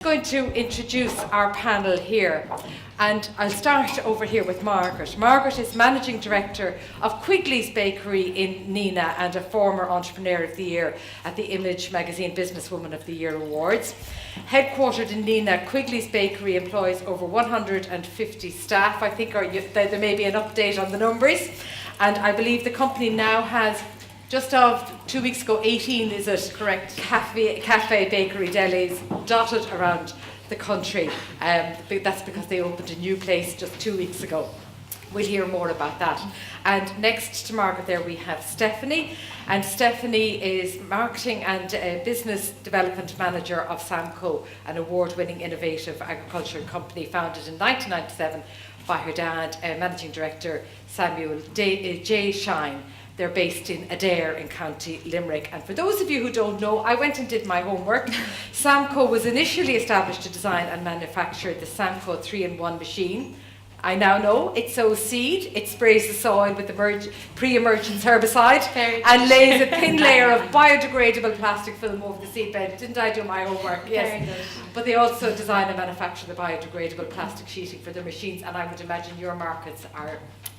Going to introduce our panel here, and I'll start over here with Margaret. Margaret is Managing Director of Quigley's Bakery in Nina and a former Entrepreneur of the Year at the Image Magazine Businesswoman of the Year Awards. Headquartered in Nina, Quigley's Bakery employs over 150 staff. I think there may be an update on the numbers, and I believe the company now has just of 2 weeks ago, 18, is it? Correct. Cafe, bakery, delis dotted around the country. That's because they opened a new place just 2 weeks ago. We'll hear more about that. And next to Margaret there we have Stephanie. And Stephanie is Marketing and Business Development Manager of SAMCO, an award-winning innovative agricultural company founded in 1997 by her dad, Managing Director Samuel J. Shine. They're based in Adair in County Limerick. And for those of you who don't know, I went and did my homework. SAMCO was initially established to design and manufacture the SAMCO 3-in-1 machine. I now know it sows seed, it sprays the soil with the pre-emergence herbicide and lays a thin layer of biodegradable plastic film over the seed bed. Didn't I do my homework? Yes. But they also design and manufacture the biodegradable plastic sheeting for their machines, and I would imagine your markets are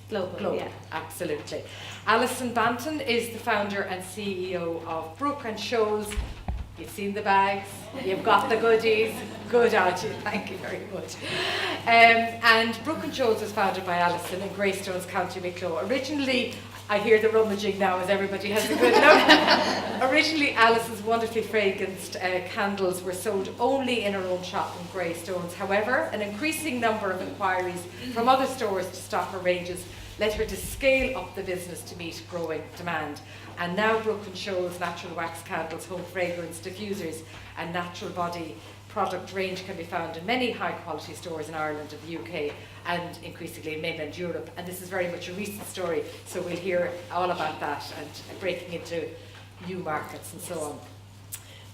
global. Yeah. Absolutely. Alison Banton is the founder and CEO of Brook and Shoals. You've seen the bags, you've got the goodies. Good on you, thank you very much. And Brook and Shoals was founded by Alison in Greystones, County Wicklow. Originally, I hear the rummaging now as everybody has a good look. Originally, Alison's wonderfully fragranced candles were sold only in her own shop in Greystones. However, an increasing number of inquiries from other stores to stock her ranges led her to scale up the business to meet growing demand. And now Brook and Shoals natural wax candles, home fragrance diffusers and natural body product range can be found in many high quality stores in Ireland and the UK and increasingly in mainland Europe. And this is very much a recent story, so we'll hear all about that and breaking into new markets and so on.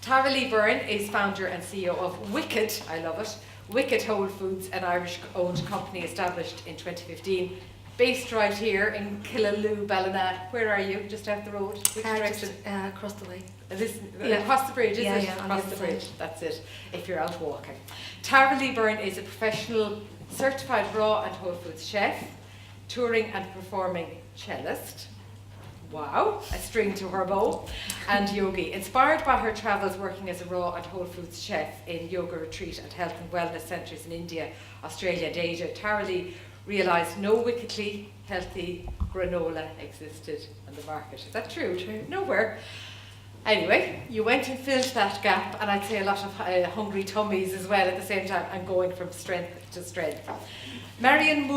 Tara Lee Byrne is founder and CEO of Wicked, I love it, Wicked Wholefoods, an Irish owned company established in 2015. Based right here in Killaloo, Ballina. Where are you? Just out the road? Which direction? Across the way. Across the bridge, is it? Yeah, across the bridge. That's it, if you're out walking. Tara Lee Byrne is a professional certified raw and whole foods chef, touring and performing cellist. Wow, a string to her bow. And yogi. Inspired by her travels working as a raw and whole foods chef in yoga retreat and health and wellness centres in India, Australia and Asia, Tara Lee realised no wickedly healthy granola existed on the market. Is that true? True. Nowhere. Anyway, you went and filled that gap, and I'd say a lot of hungry tummies as well at the same time, and going from strength to strength. Marion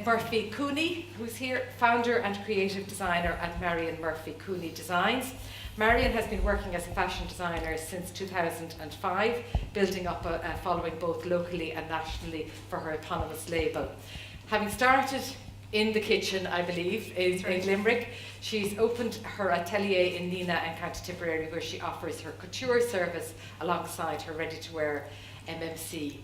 Murphy Cooney, who's here, founder and creative designer at Marion Murphy Cooney Designs. Marion has been working as a fashion designer since 2005, building up a following both locally and nationally for her eponymous label. Having started in the kitchen, I believe, in Limerick, she's opened her atelier in Nina and County Tipperary, where she offers her couture service alongside her ready-to-wear MMC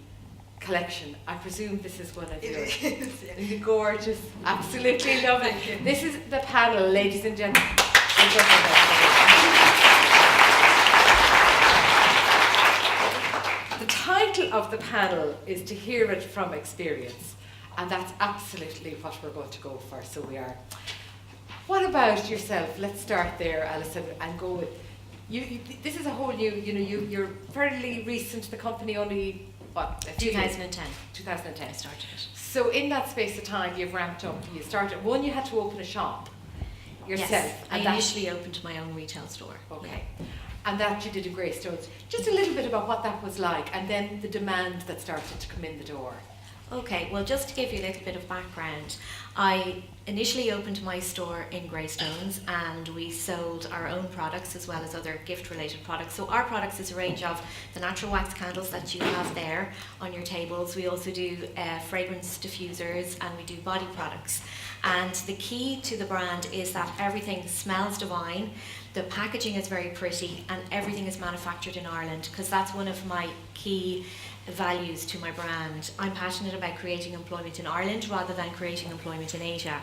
collection. I presume this is one of yours. It is. Gorgeous. Absolutely love it. This is the panel, ladies and gentlemen. The title of the panel is To Hear It From Experience, and that's absolutely what we're going to go for, so we are. What about yourself? Let's start there, Alison, and go with you. This is a whole new, you're fairly recent, the company only, what? 2010. 2010. I started it. So in that space of time, you've ramped up. You started, you had to open a shop yourself. Yes, I initially opened my own retail store. Okay. Yeah. And that you did in Greystones. Just a little bit about what that was like, and then the demand that started to come in the door. Okay, well, just to give you a little bit of background, I initially opened my store in Greystones, and we sold our own products as well as other gift-related products. So our products is a range of the natural wax candles that you have there on your tables. We also do fragrance diffusers, and we do body products. And the key to the brand is that everything smells divine, the packaging is very pretty, and everything is manufactured in Ireland, because that's one of my key values to my brand. I'm passionate about creating employment in Ireland rather than creating employment in Asia.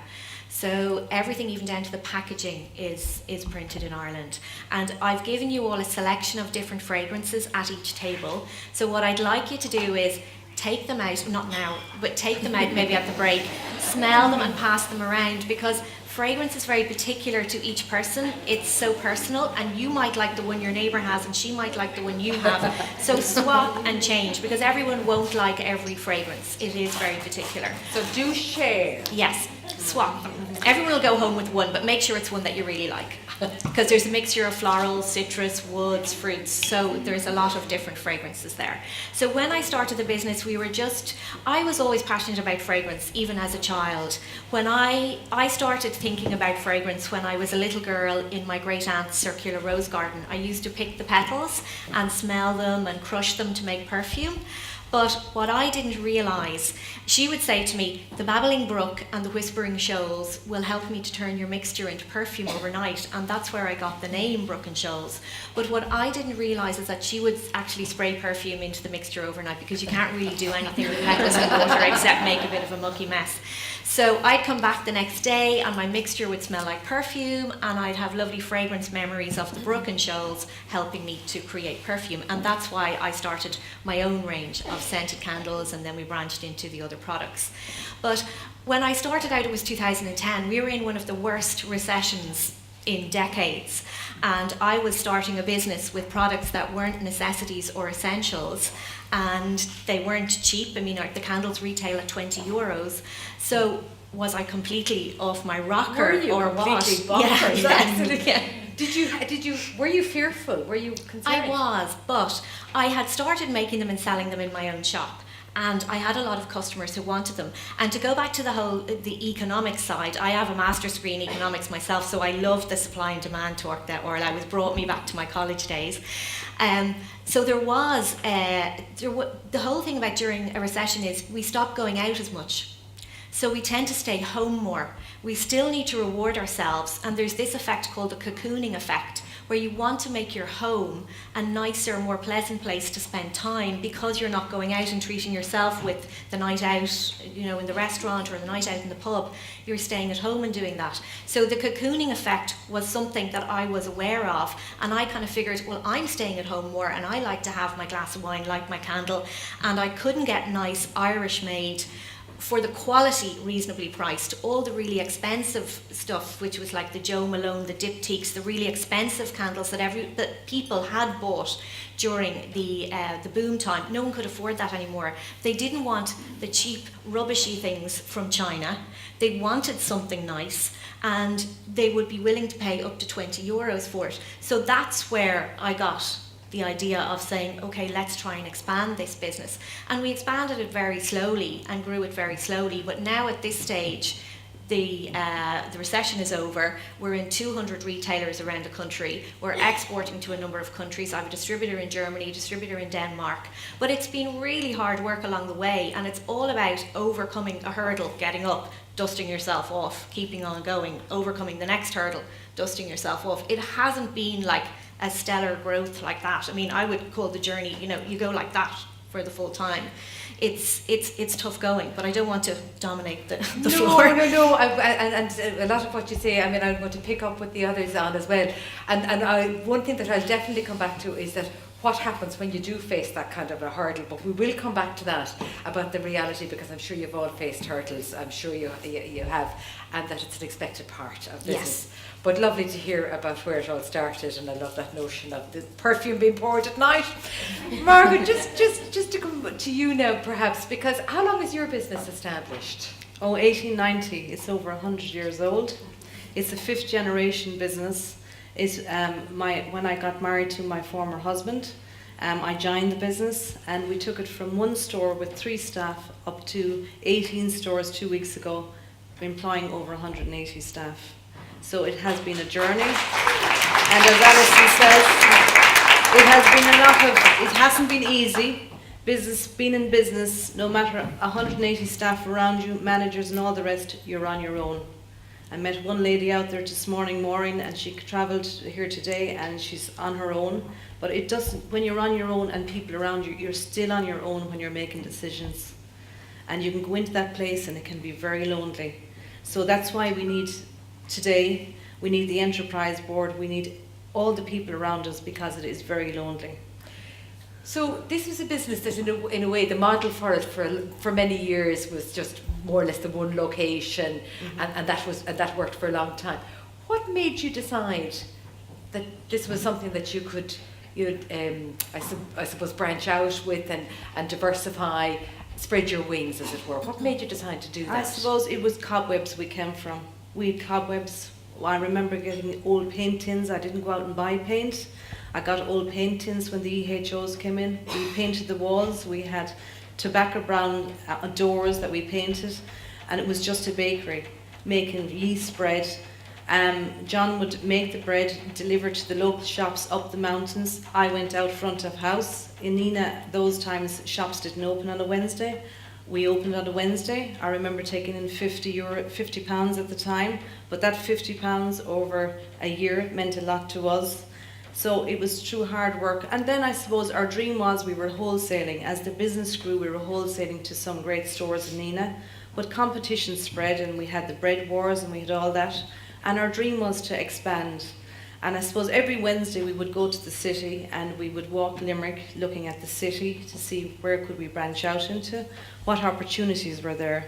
So everything, even down to the packaging, is printed in Ireland. And I've given you all a selection of different fragrances at each table. So what I'd like you to do is take them out, not now, but take them out maybe at the break, smell them and pass them around, because fragrance is very particular to each person. It's so personal, and you might like the one your neighbour has and she might like the one you have. So swap and change, because everyone won't like every fragrance. It is very particular. So do share. Yes, swap them. Everyone will go home with one, but make sure it's one that you really like. Because there's a mixture of florals, citrus, woods, fruits, so there's a lot of different fragrances there. So when I started the business, I was always passionate about fragrance, even as a child. When I started thinking about fragrance when I was a little girl in my great aunt's circular rose garden. I used to pick the petals and smell them and crush them to make perfume. But what I didn't realise, she would say to me, the babbling brook and the whispering shoals will help me to turn your mixture into perfume overnight, and that's where I got the name Brook and Shoals. But what I didn't realise is that she would actually spray perfume into the mixture overnight, because you can't really do anything with petals and water except make a bit of a mucky mess. So I'd come back the next day and my mixture would smell like perfume, and I'd have lovely fragrance memories of the Brook and Shoals helping me to create perfume. And that's why I started my own range of scented candles, and then we branched into the other products. But when I started out, it was 2010. We were in one of the worst recessions in decades, and I was starting a business with products that weren't necessities or essentials, and they weren't cheap. I mean, the candles retail at €20. So was I completely off my rocker, or what? Yeah, absolutely. Yeah. Were you fearful? Were you concerned? I was, but I had started making them and selling them in my own shop. And I had a lot of customers who wanted them. And to go back to the economic side, I have a master's degree in economics myself, so I love the supply and demand torque that brought me back to my college days. So there was, the whole thing about during a recession is we stop going out as much. So we tend to stay home more. We still need to reward ourselves, and there's this effect called the cocooning effect, where you want to make your home a nicer, more pleasant place to spend time, because you're not going out and treating yourself with the night out, in the restaurant, or the night out in the pub. You're staying at home and doing that. So the cocooning effect was something that I was aware of, and I kind of figured, well, I'm staying at home more, and I like to have my glass of wine, light my candle, and I couldn't get nice Irish made, for the quality reasonably priced. All the really expensive stuff, which was like the Joe Malone, the diptychs, the really expensive candles that people had bought during the boom time, no one could afford that anymore. They didn't want the cheap, rubbishy things from China. They wanted something nice, and they would be willing to pay up to €20 for it. So that's where I got the idea of saying, okay, let's try and expand this business. And we expanded it very slowly and grew it very slowly. But now at this stage, the recession is over. We're in 200 retailers around the country. We're exporting to a number of countries. I have a distributor in Germany, a distributor in Denmark. But it's been really hard work along the way, and it's all about overcoming a hurdle, getting up, dusting yourself off, keeping on going, overcoming the next hurdle, dusting yourself off. It hasn't been like a stellar growth like that. I mean, I would call the journey, you go like that for the full time. It's tough going, but I don't want to dominate the floor. No. And a lot of what you say, I mean, I'm going to pick up with the others on as well. And one thing that I'll definitely come back to is that what happens when you do face that kind of a hurdle. But we will come back to that, about the reality, because I'm sure you've all faced hurdles. I'm sure you have, and that it's an expected part of business. Yes. But lovely to hear about where it all started, and I love that notion of the perfume being poured at night. Margaret, just to come to you now, perhaps, because how long is your business established? 1890. It's over 100 years old. It's a fifth generation business. It's when I got married to my former husband, I joined the business, and we took it from one store with 3 staff up to 18 stores 2 weeks ago, employing over 180 staff. So it has been a journey, and as Alison says, it hasn't been easy. Being in business, no matter 180 staff around you, managers and all the rest, you're on your own. I met one lady out there this morning, Marion, and she travelled here today, and she's on her own. But it doesn't, when you're on your own and people around you, you're still on your own when you're making decisions. And you can go into that place and it can be very lonely. So that's why we need today, we need the enterprise board, we need all the people around us, because it is very lonely. So this was a business that in a way the model for it for many years was just more or less the one location, and that worked for a long time. What made you decide that this was something that you could I suppose branch out with and diversify, spread your wings, as it were? What made you decide to do that? I suppose it was cobwebs we came from. We had cobwebs. I remember getting old paint tins. I didn't go out and buy paint. I got old paint tins when the EHOs came in. We painted the walls. We had tobacco brown doors that we painted, and it was just a bakery making yeast bread. John would make the bread, deliver to the local shops up the mountains. I went out front of house. In Nina, those times shops didn't open on a Wednesday. We opened on a Wednesday. I remember taking in £50 at the time, but that £50 over a year meant a lot to us. So it was true hard work. And then I suppose our dream was we were wholesaling. As the business grew, we were wholesaling to some great stores in Nina. But competition spread, and we had the bread wars, and we had all that. And our dream was to expand. And I suppose every Wednesday we would go to the city and we would walk Limerick looking at the city to see where could we branch out into, what opportunities were there.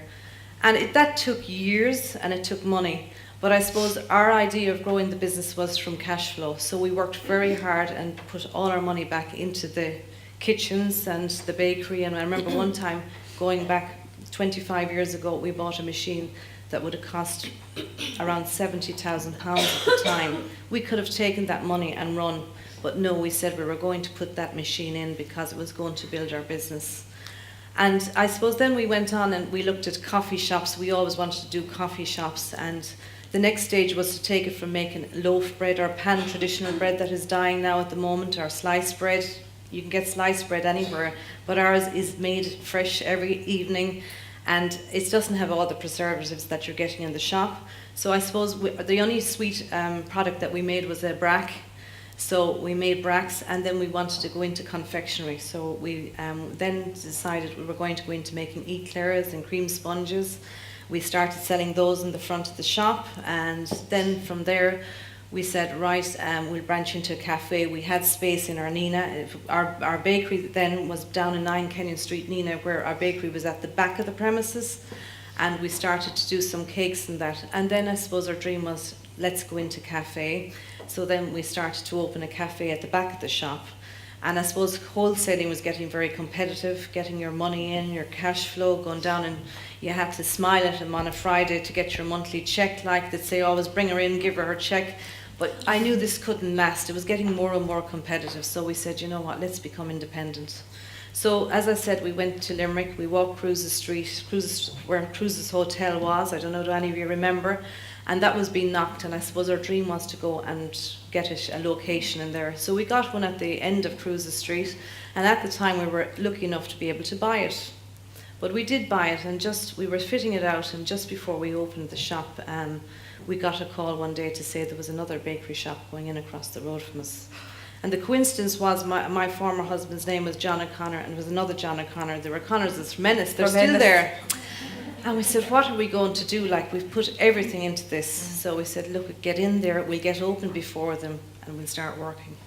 And that took years and it took money. But I suppose our idea of growing the business was from cash flow. So we worked very hard and put all our money back into the kitchens and the bakery. And I remember one time going back 25 years ago, we bought a machine that would have cost around £70,000 at the time. We could have taken that money and run, but no, we said we were going to put that machine in because it was going to build our business. And I suppose then we went on and we looked at coffee shops. We always wanted to do coffee shops, and the next stage was to take it from making loaf bread or pan traditional bread that is dying now at the moment, or sliced bread. You can get sliced bread anywhere, but ours is made fresh every evening. And it doesn't have all the preservatives that you're getting in the shop. So I suppose the only sweet product that we made was a brack. So we made bracks, and then we wanted to go into confectionery. So we then decided we were going to go into making eclairs and cream sponges. We started selling those in the front of the shop, and then from there we said, right, we'll branch into a cafe. We had space in our Nina. Our bakery then was down in 9 Kenyon Street, Nina, where our bakery was at the back of the premises. And we started to do some cakes and that. And then I suppose our dream was, let's go into cafe. So then we started to open a cafe at the back of the shop. And I suppose wholesaling was getting very competitive, getting your money in, your cash flow going down, and you had to smile at them on a Friday to get your monthly check. Like they'd say, always bring her in, give her check. But I knew this couldn't last. It was getting more and more competitive. So we said, you know what, let's become independent. So as I said, we went to Limerick. We walked Cruises Street, where Cruises Hotel was. I don't know, do any of you remember? And that was being knocked. And I suppose our dream was to go and get a location in there. So we got one at the end of Cruises Street. And at the time, we were lucky enough to be able to buy it. But we did buy it, and we were fitting it out. And just before we opened the shop, we got a call one day to say there was another bakery shop going in across the road from us. And the coincidence was my former husband's name was John O'Connor, and there was another John O'Connor. They were Connors as Menace. They're still there. And we said, what are we going to do? Like, we've put everything into this. So we said, look, get in there. We'll get open before them, and we'll start working.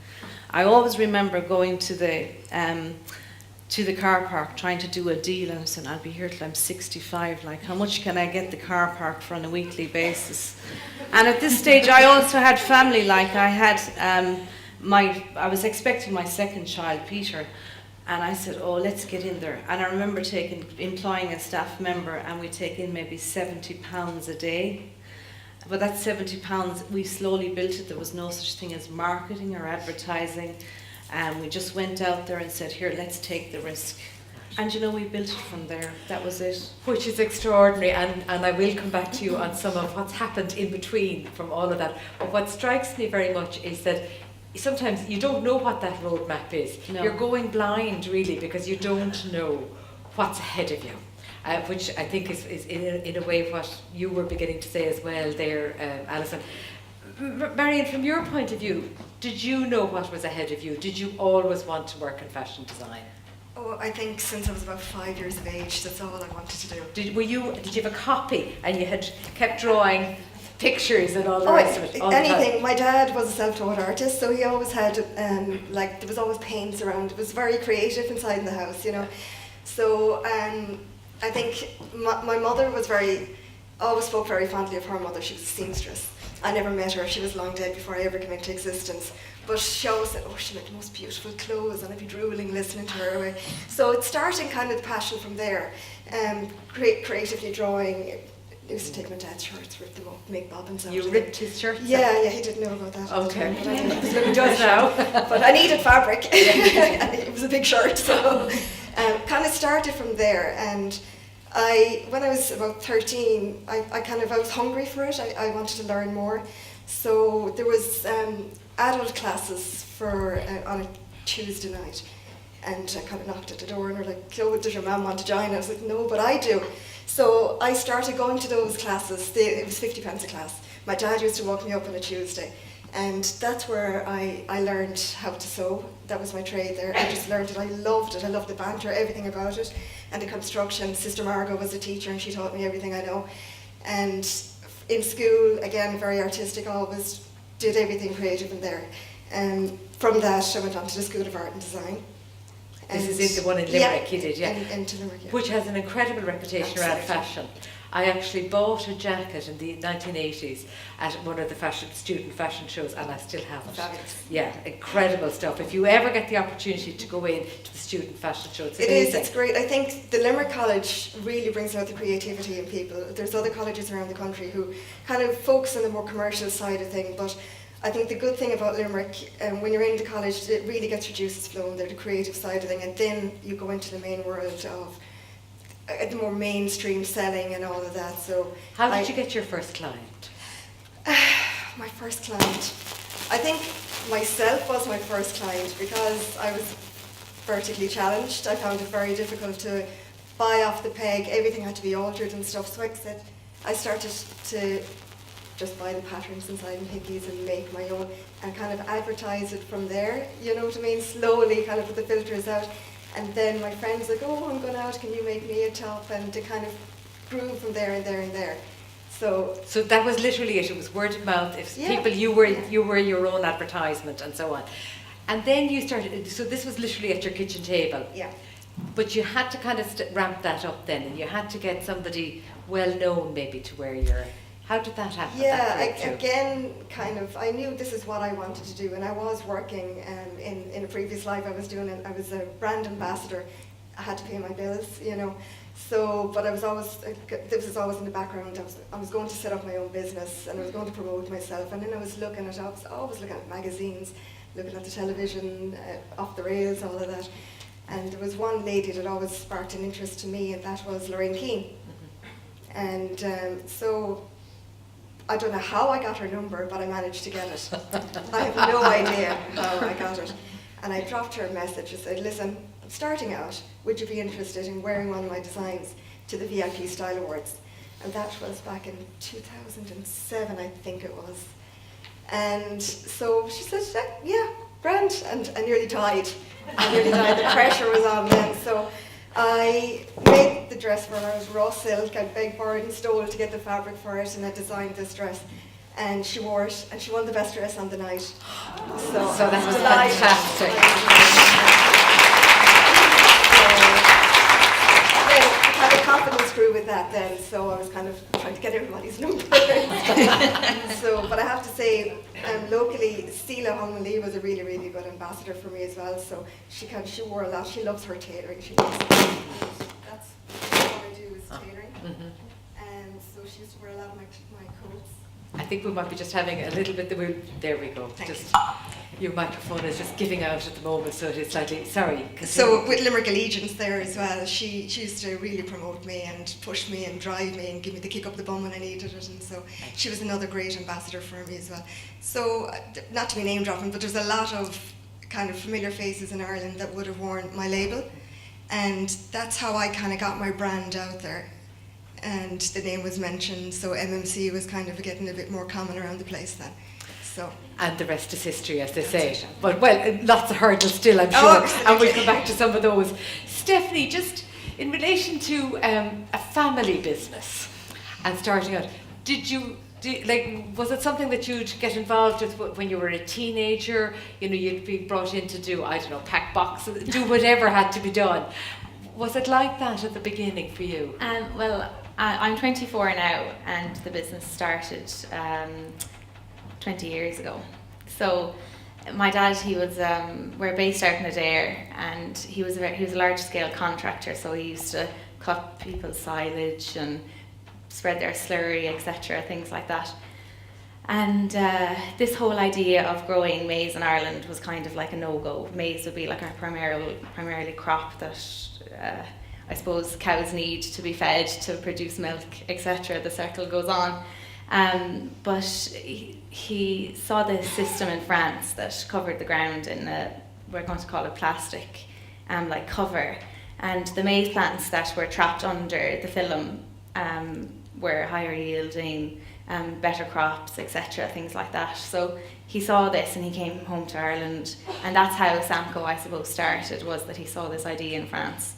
I always remember going to the car park trying to do a deal, and I said, I'll be here till I'm 65, like how much can I get the car park for on a weekly basis? And at this stage I also had family, like I had I was expecting my second child, Peter, and I said, oh, let's get in there. And I remember employing a staff member, and we take in maybe £70 a day. But that £70, we slowly built it. There was no such thing as marketing or advertising. We just went out there and said, here, let's take the risk. And you know, we built it from there. That was it. Which is extraordinary, and I will come back to you on some of what's happened in between from all of that. But what strikes me very much is that sometimes you don't know what that roadmap is. No. You're going blind, really, because you don't know what's ahead of you. Which I think is in a way what you were beginning to say as well there, Alison. Marion, from your point of view, did you know what was ahead of you? Did you always want to work in fashion design? Oh, I think since I was about 5 years of age, that's all I wanted to do. Did you have a copy and you had kept drawing pictures and all the rest of it? All the time? Anything. My dad was a self-taught artist, so he always had, like, there was always paints around. It was very creative inside in the house, you know. So I think my mother was always spoke very fondly of her mother. She was a seamstress. I never met her. She was long dead before I ever came into existence. But she always said, oh, she made the most beautiful clothes, and I'd be drooling listening to her. So it started kind of the passion from there. Creatively drawing. I used to take my dad's shirts, rip them up, make bobbins out of them. You ripped his shirts? Yeah, he didn't know about that. Okay. But anyway, He does now. But I needed fabric. It was a big shirt, so kind of started from there. And when I was about 13, I was hungry for it. I wanted to learn more. So there was adult classes on a Tuesday night. And I kind of knocked at the door and were like, "Oh, does your mum want to join?" I was like, "No, but I do." So I started going to those classes. It was £50 a class. My dad used to walk me up on a Tuesday. And that's where I learned how to sew. That was my trade there. I just learned it. I loved it. I loved the banter, everything about it. And the construction. Sister Margaret was a teacher and she taught me everything I know. And in school, again, very artistic, always did everything creative in there. And from that, I went on to the School of Art and Design. This is the one in Limerick, you did, yeah. In Limerick, yeah. Which has an incredible reputation around fashion. I actually bought a jacket in the 1980s at one of the student fashion shows, and I still have it. Fabulous. Yeah, incredible stuff. If you ever get the opportunity to go in to the student fashion show, it's amazing. It is, it's great. I think the Limerick College really brings out the creativity in people. There's other colleges around the country who kind of focus on the more commercial side of things, but I think the good thing about Limerick, when you're in the college, it really gets your juices flowing there, the creative side of thing, and then you go into the main world of the more mainstream selling and all of that. So how did you get your first client? My first client, I think myself was my first client because I was vertically challenged. I found it very difficult to buy off the peg. Everything had to be altered and stuff. So like I said, I started to just buy the patterns inside and hickeys and make my own and kind of advertise it from there, you know what I mean? Slowly kind of put the filters out. And then my friends like, "Oh, I'm going out, can you make me a top?" And to kind of grew from there and there and there. So that was literally it. It was word of mouth. If people, you were your own advertisement and so on. And then you started. So this was literally at your kitchen table. Yeah. But you had to kind of ramp that up then, and you had to get somebody well known maybe to where you're. How did that happen? Yeah, again, kind of, I knew this is what I wanted to do, and I was working in a previous life. I was a brand ambassador. I had to pay my bills, you know. So, but this was always in the background. I was going to set up my own business, and I was going to promote myself. And then I was always looking at magazines, looking at the television, Off the Rails, all of that. And there was one lady that always sparked an interest to me, and that was Lorraine Keane. Mm-hmm. And so. I don't know how I got her number, but I managed to get it. I have no idea how I got it. And I dropped her a message. I said, "Listen, I'm starting out. Would you be interested in wearing one of my designs to the VIP Style Awards?" And that was back in 2007, I think it was. And so she said, "Yeah, grand." And I nearly died. The pressure was on then. So I made the dress for her. It was raw silk. I begged Byrne stole to get the fabric for it, and I designed this dress. And she wore it, and she won the best dress on the night. So that was fantastic. Then kind of confidence grew with that then, so I was kind of trying to get everybody's number. But I have to say, locally, Stila Hunley was a really, really good ambassador for me as well. So she wore a lot. She loves her tailoring. That's what I do is tailoring. Mm-hmm. And so she used to wear a lot of my coats. I think we might be just having a little bit. There we go. Thank you. Your microphone is just giving out at the moment, so it is slightly. Sorry. Continue. So with Limerick Allegiance there as well, she used to really promote me and push me and drive me and give me the kick up the bum when I needed it, and so she was another great ambassador for me as well. So not to be name dropping, but there's a lot of kind of familiar faces in Ireland that would have worn my label, and that's how I kind of got my brand out there. And the name was mentioned, so MMC was kind of getting a bit more common around the place then. So. And the rest is history, as they say. But lots of hurdles still, I'm sure. Oh, and we'll come back to some of those. Stephanie, just in relation to a family business and starting out, was it something that you'd get involved with when you were a teenager? You know, you'd be brought in to do, I don't know, pack boxes, do whatever had to be done. Was it like that at the beginning for you? Well, I'm 24 now, and the business started 20 years ago. So my dad, we're based out in Adair, and he was a large scale contractor, so he used to cut people's silage and spread their slurry, etc., things like that. And this whole idea of growing maize in Ireland was kind of like a no-go. Maize would be like our primarily crop that I suppose cows need to be fed to produce milk, etc. The circle goes on. But he saw this system in France that covered the ground in we're going to call it plastic, like cover. And the maize plants that were trapped under the film were higher yielding, better crops, etc., things like that. So he saw this and he came home to Ireland, and that's how SAMCO, I suppose, started, was that he saw this idea in France.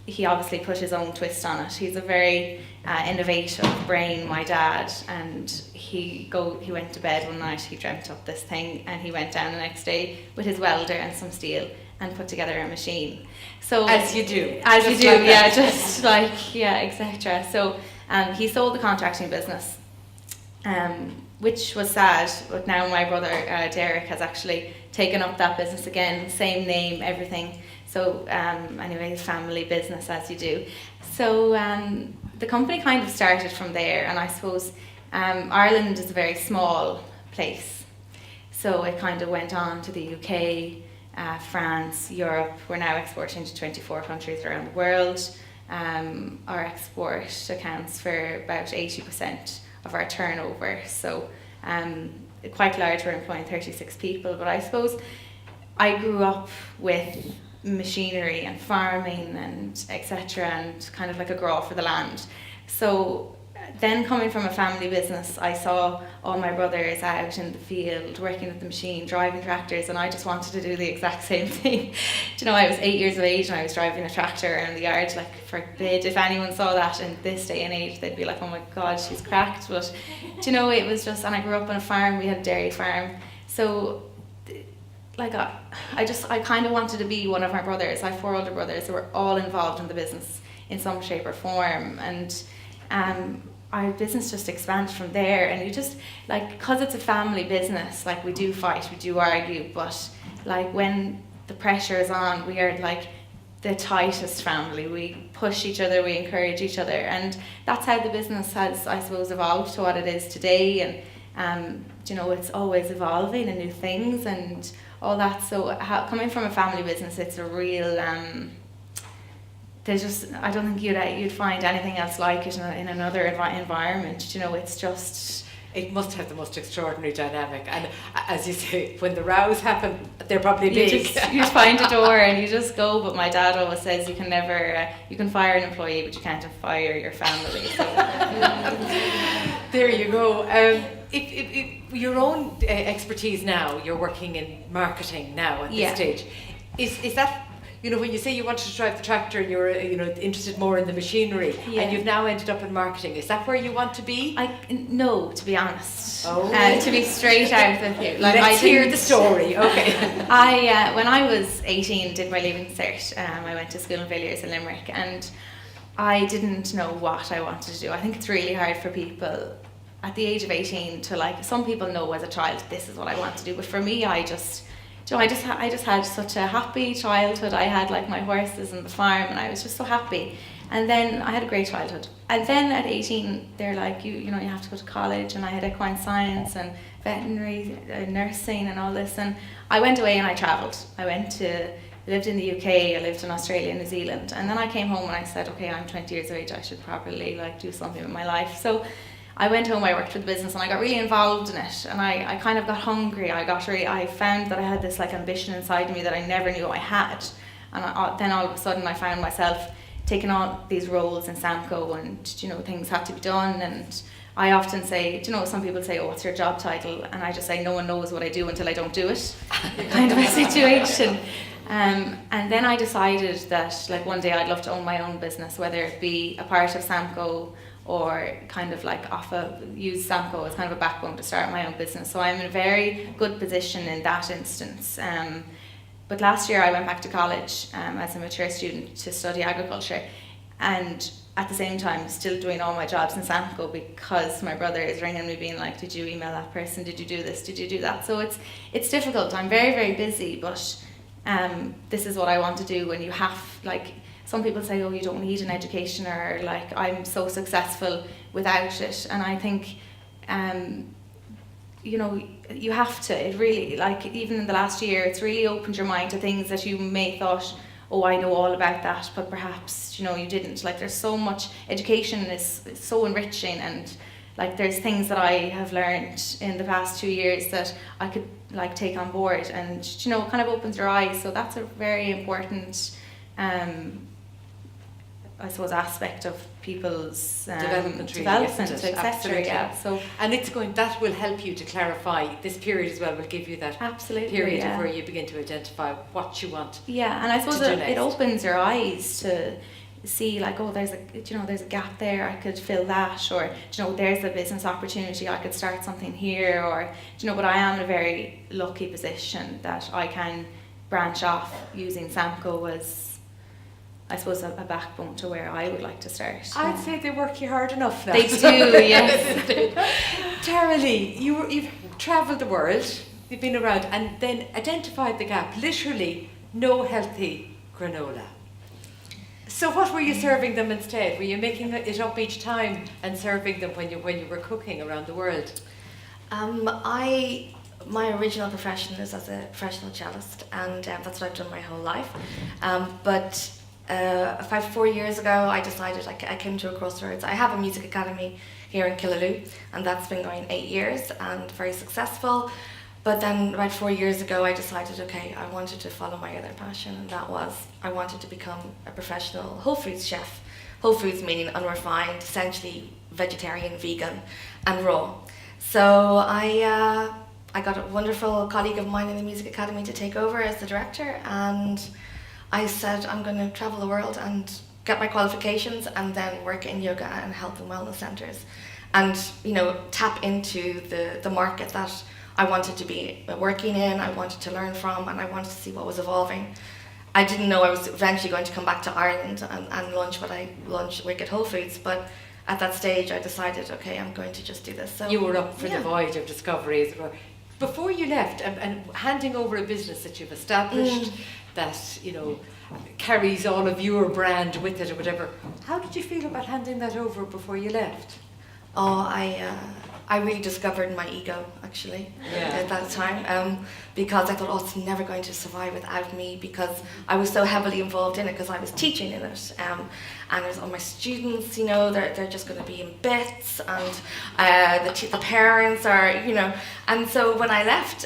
He obviously put his own twist on it. He's a very innovative brain, my dad, and he went to bed one night, he dreamt up this thing, and he went down the next day with his welder and some steel and put together a machine. So As you do, etc. So he sold the contracting business, which was sad, but now my brother Derek has actually taken up that business again, same name, everything. So anyway, his family business, as you do. So the company kind of started from there, and I suppose Ireland is a very small place. So it kind of went on to the UK, France, Europe. We're now exporting to 24 countries around the world. Our export accounts for about 80% of our turnover. So quite large, we're employing 36 people. But I suppose I grew up with machinery and farming and etc., and kind of like a grow for the land. So then coming from a family business, I saw all my brothers out in the field working at the machine, driving tractors, and I just wanted to do the exact same thing. Do you know, I was 8 years of age and I was driving a tractor around the yard, like, forbid if anyone saw that in this day and age, they'd be like, oh my god, she's cracked. But do you know, it was just, and I grew up on a farm, we had a dairy farm, so like I kind of wanted to be one of my brothers. I have 4 older brothers who were all involved in the business in some shape or form, and our business just expanded from there. And you just, like, because it's a family business, like, we do fight, we do argue, but like when the pressure is on, we are like the tightest family. We push each other, we encourage each other, and that's how the business has, I suppose, evolved to what it is today. And you know, it's always evolving and new things and all that. So coming from a family business, it's a real there's just, I don't think you'd find anything else like it in another environment. You know, it's just, it must have the most extraordinary dynamic, and as you say, when the rows happen, they're probably big. You find a door and you just go. But my dad always says you can never you can fire an employee, but you can't fire your family. So. There you go. If your own expertise now, you're working in marketing now at this stage. Is that, you know, when you say you wanted to drive the tractor and you're, you know, interested more in the machinery, and you've now ended up in marketing, is that where you want to be? No, to be honest. Oh. To be straight out with you. Like, Let's hear the story. Okay. When I was 18, did my leaving cert. I went to school in Villiers in Limerick, and I didn't know what I wanted to do. I think it's really hard for people at the age of 18 to, like, some people know as a child, this is what I want to do, but for me, I just had such a happy childhood. I had, like, my horses and the farm, and I was just so happy. And then I had a great childhood. And then at 18, they're like, you know, you have to go to college, and I had equine science and veterinary nursing and all this. And I went away and I travelled. I lived in the UK, I lived in Australia and New Zealand. And then I came home and I said, okay, I'm 20 years of age, I should probably, like, do something with my life. So I went home, I worked for the business, and I got really involved in it, and I kind of got hungry. I found that I had this, like, ambition inside me that I never knew I had. And then all of a sudden I found myself taking on these roles in SAMCO, and, you know, things had to be done. And I often say, you know, some people say, oh, what's your job title? And I just say, no one knows what I do until I don't do it, kind of a situation. And then I decided that like one day I'd love to own my own business, whether it be a part of SAMCO or kind of like use SAMCO as kind of a backbone to start my own business. So I'm in a very good position in that instance. But last year I went back to college as a mature student to study agriculture, and at the same time still doing all my jobs in SAMCO because my brother is ringing me being like, did you email that person, did you do this, did you do that? So it's difficult. I'm very, very busy, but this is what I want to do. When you have, like, some people say, oh, you don't need an education, or like, I'm so successful without it. And I think, you know, you have to. It really, like, even in the last year, it's really opened your mind to things that you may thought, oh, I know all about that, but perhaps, you know, you didn't. Like, there's so much, education is so enriching, and like, there's things that I have learned in the past 2 years that I could like take on board, and, you know, it kind of opens your eyes. So that's a very important, I suppose, aspect of people's development, etc. Yeah. So, and that will help you to clarify this period as well. Will give you that absolutely period of where you begin to identify what you want. Yeah, and I suppose it opens your eyes to see, like, oh, there's a gap there, I could fill that, or, you know, there's a business opportunity, I could start something here, or, you know, but I am in a very lucky position that I can branch off using SAMCO as, I suppose, a backbone to where I would like to start. I'd say they work you hard enough now. They do, yes. Tara Lee, you've travelled the world, you've been around, and then identified the gap, literally no healthy granola. So what were you serving them instead? Were you making it up each time and serving them when you were cooking around the world? My original profession is as a professional cellist, and that's what I've done my whole life. But 4 years ago, I decided I came to a crossroads. I have a music academy here in Killaloe, and that's been going 8 years and very successful. But then about 4 years ago, I decided, okay, I wanted to follow my other passion, and that was I wanted to become a professional Wholefoods chef. Wholefoods meaning unrefined, essentially vegetarian, vegan, and raw. So I got a wonderful colleague of mine in the music academy to take over as the director, and I said I'm going to travel the world and get my qualifications and then work in yoga and health and wellness centres, and, you know, tap into the market that I wanted to be working in, I wanted to learn from, and I wanted to see what was evolving. I didn't know I was eventually going to come back to Ireland and launch what I launched, Wicked Wholefoods, but at that stage I decided, okay, I'm going to just do this. So you were up for the voyage of discovery, as it were. Before you left, and handing over a business that you've established, that, you know, carries all of your brand with it or whatever, how did you feel about handing that over before you left? Oh, I really discovered my ego, actually, at that time, because I thought, oh, it's never going to survive without me, because I was so heavily involved in it, because I was teaching in it, and it was all my students, you know, they're just going to be in bits, and the parents are, you know, and so when I left,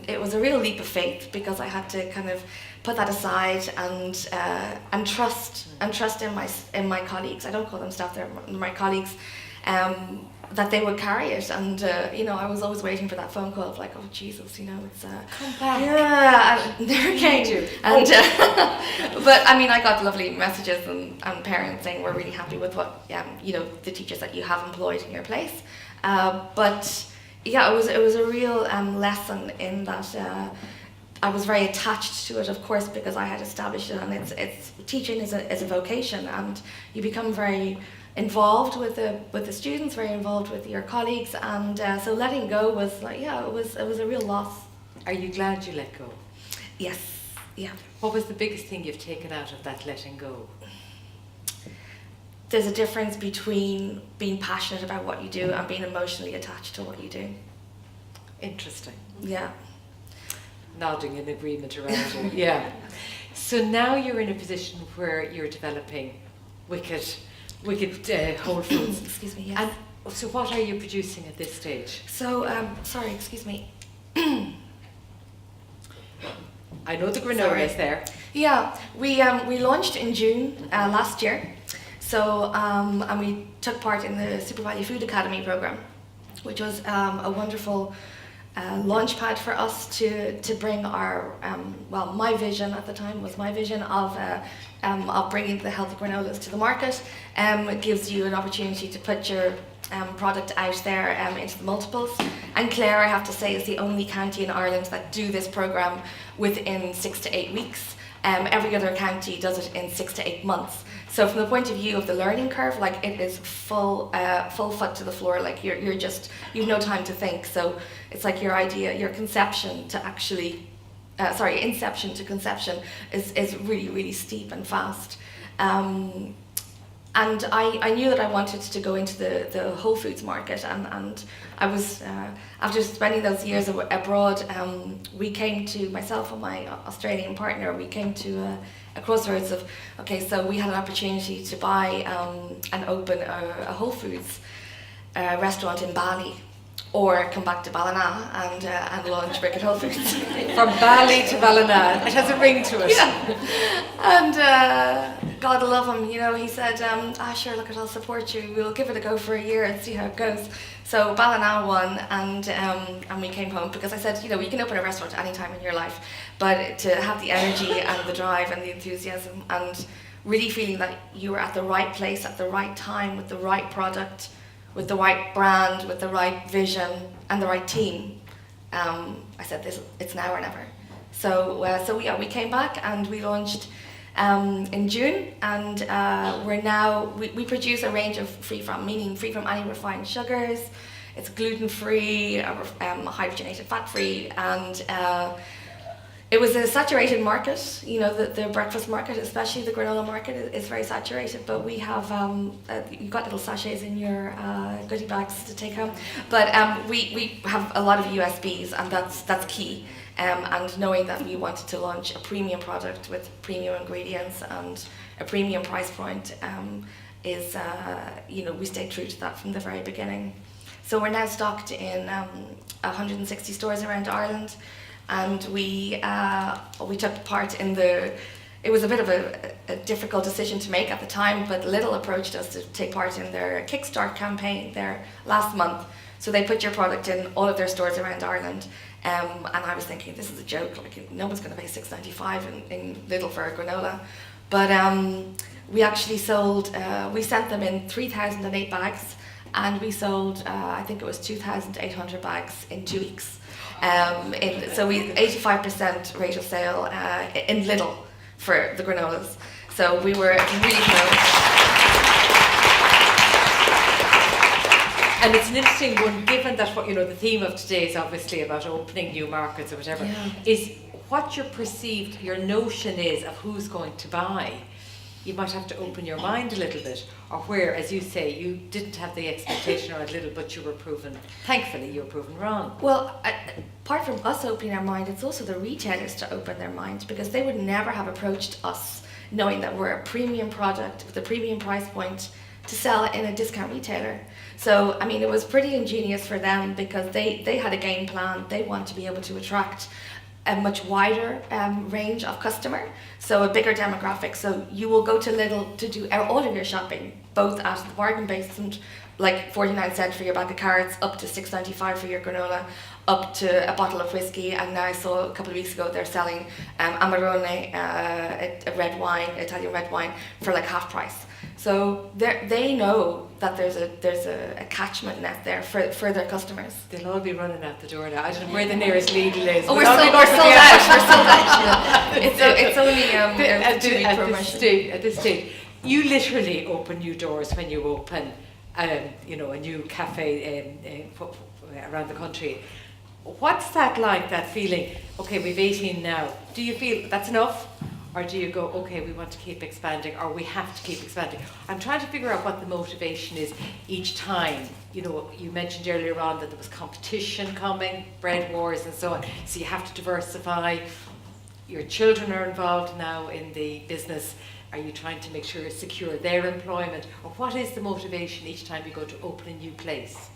it was a real leap of faith, because I had to kind of put that aside and trust in my colleagues. I don't call them staff; they're my colleagues. That they would carry it, and you know, I was always waiting for that phone call of like, oh Jesus, you know, it's come back. Yeah, and never came. And but I mean, I got lovely messages and parents saying we're really happy with what you know, the teachers that you have employed in your place. But yeah, it was a real lesson in that. I was very attached to it, of course, because I had established it, and it's teaching is a vocation, and you become very involved with the students, very involved with your colleagues, and so letting go was like, it was a real loss. Are you glad you let go? Yes, yeah. What was the biggest thing you've taken out of that letting go? There's a difference between being passionate about what you do and being emotionally attached to what you do. Interesting. Yeah. Nodding in agreement around you. Yeah. So now you're in a position where you're developing Wicked Wholefoods. Excuse me, yes. And so what are you producing at this stage? So, sorry, excuse me. I know the granola is there. Yeah, we launched in June last year. So, and we took part in the Super Value Food Academy program, which was a wonderful launch pad for us to bring our, my vision at the time was my vision of bringing the healthy granolas to the market. It gives you an opportunity to put your product out there into the multiples. And Clare, I have to say, is the only county in Ireland that do this programme within 6 to 8 weeks. Every other county does it in 6 to 8 months. So from the point of view of the learning curve, like it is full foot to the floor. Like you've no time to think. So it's like your idea, your conception to actually, inception to conception is really, really steep and fast. And I knew that I wanted to go into the Wholefoods market, and I was, after spending those years abroad, we came to, myself and my Australian partner, we came to a crossroads of, okay, so we had an opportunity to buy and open a Wholefoods restaurant in Bali, or come back to Ballina and launch Brick at Wholefoods. From Bali to Ballina, it has a ring to it. Yeah. And God love him, he said, sure, look, I'll support you. We'll give it a go for a year and see how it goes. So Ballina won, and we came home, because I said, you can open a restaurant any time in your life, but to have the energy and the drive and the enthusiasm and really feeling that you were at the right place at the right time with the right product, with the right brand, with the right vision and the right team, I said, it's now or never. So we came back and we launched in June, and we produce a range of free from any refined sugars. It's gluten-free, hydrogenated fat-free, and it was a saturated market. The breakfast market, especially the granola market, is very saturated. But we have you got little sachets in your goodie bags to take home. But we have a lot of USBs, and that's key. And knowing that we wanted to launch a premium product with premium ingredients and a premium price point, we stayed true to that from the very beginning. So we're now stocked in 160 stores around Ireland. And we took part in it was a bit of a difficult decision to make at the time, but Lidl approached us to take part in their Kickstart campaign there last month. So they put your product in all of their stores around Ireland. And I was thinking, this is a joke, like no one's going to pay $6.95 in Lidl for a granola. But we actually sold, we sent them in 3,008 bags, and we sold, I think it was 2,800 bags in 2 weeks. So we 85% rate of sale in Lidl for the granolas. So we were really proud. And it's an interesting one, given that the theme of today is obviously about opening new markets or whatever. Yeah. Is what your notion is of who's going to buy. You might have to open your mind a little bit, or where, as you say, you didn't have the expectation or a little, but thankfully you were proven wrong. Well, apart from us opening our mind, it's also the retailers to open their mind, because they would never have approached us knowing that we're a premium product with a premium price point to sell it in a discount retailer. So, it was pretty ingenious for them, because they had a game plan. They want to be able to attract a much wider range of customer, so a bigger demographic. So you will go to Lidl to do all of your shopping, both at the bargain basement, like 49 cents for your bag of carrots, up to $6.95 for your granola, up to a bottle of whiskey. And now I saw a couple of weeks ago they're selling Amarone, a red wine, Italian red wine, for like half price. So they know that there's a catchment net there for their customers. They'll all be running out the door now. I don't know where the nearest Lidl is. Oh, we're sold out. We're sold out. It's only a 2-week promotion. At this stage, you literally open new doors when you open, a new cafe around the country. What's that like? That feeling? Okay, we've 18 now. Do you feel that's enough? Or do you go, okay, we want to keep expanding, or we have to keep expanding? I'm trying to figure out what the motivation is each time. You mentioned earlier on that there was competition coming, bread wars and so on, so you have to diversify. Your children are involved now in the business. Are you trying to make sure secure their employment? Or what is the motivation each time you go to open a new place?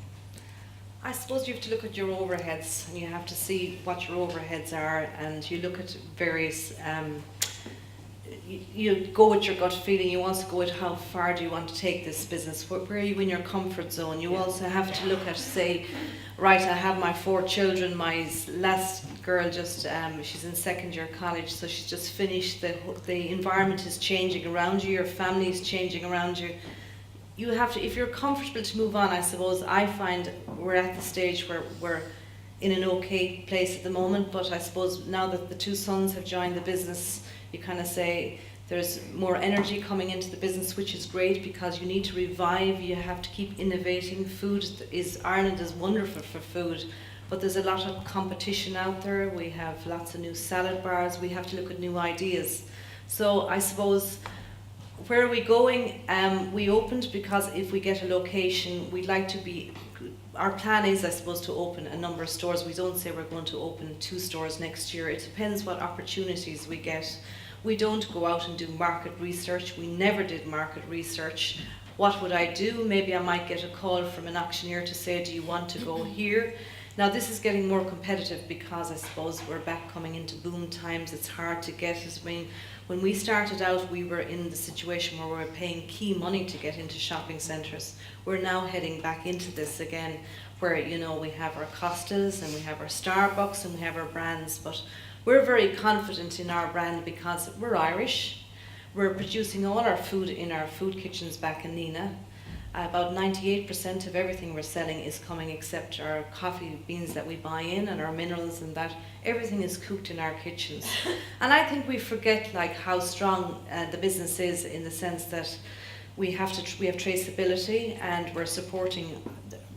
I suppose you have to look at your overheads, and you have to see what your overheads are, and you look at various you go with your gut feeling. You also go with how far do you want to take this business. Where are you in your comfort zone? You also have to look at, say, right, I have my 4 children. My last girl just, she's in second year college, so she's just finished. The environment is changing around you. Your family is changing around you. You have to, if you're comfortable to move on, I suppose. I find we're at the stage where we're in an okay place at the moment, but I suppose now that the 2 sons have joined the business, you kind of say there's more energy coming into the business, which is great because you need to revive, you have to keep innovating. Ireland is wonderful for food, but there's a lot of competition out there. We have lots of new salad bars, we have to look at new ideas. So I suppose, where are we going? We opened because if we get a location, we'd like to be, our plan is, I suppose, to open a number of stores. We don't say we're going to open 2 stores next year. It depends what opportunities we get. We don't go out and do market research. We never did market research. What would I do? Maybe I might get a call from an auctioneer to say, do you want to go here? Now this is getting more competitive because I suppose we're back coming into boom times. It's hard to get. I mean, when we started out, we were in the situation where we were paying key money to get into shopping centres. We're now heading back into this again, where, you know, we have our Costas and we have our Starbucks and we have our brands, but we're very confident in our brand because we're Irish. We're producing all our food in our food kitchens back in Nina. About 98% of everything we're selling is coming, except our coffee beans that we buy in and our minerals and that. Everything is cooked in our kitchens. And I think we forget like how strong the business is, in the sense that we have traceability and we're supporting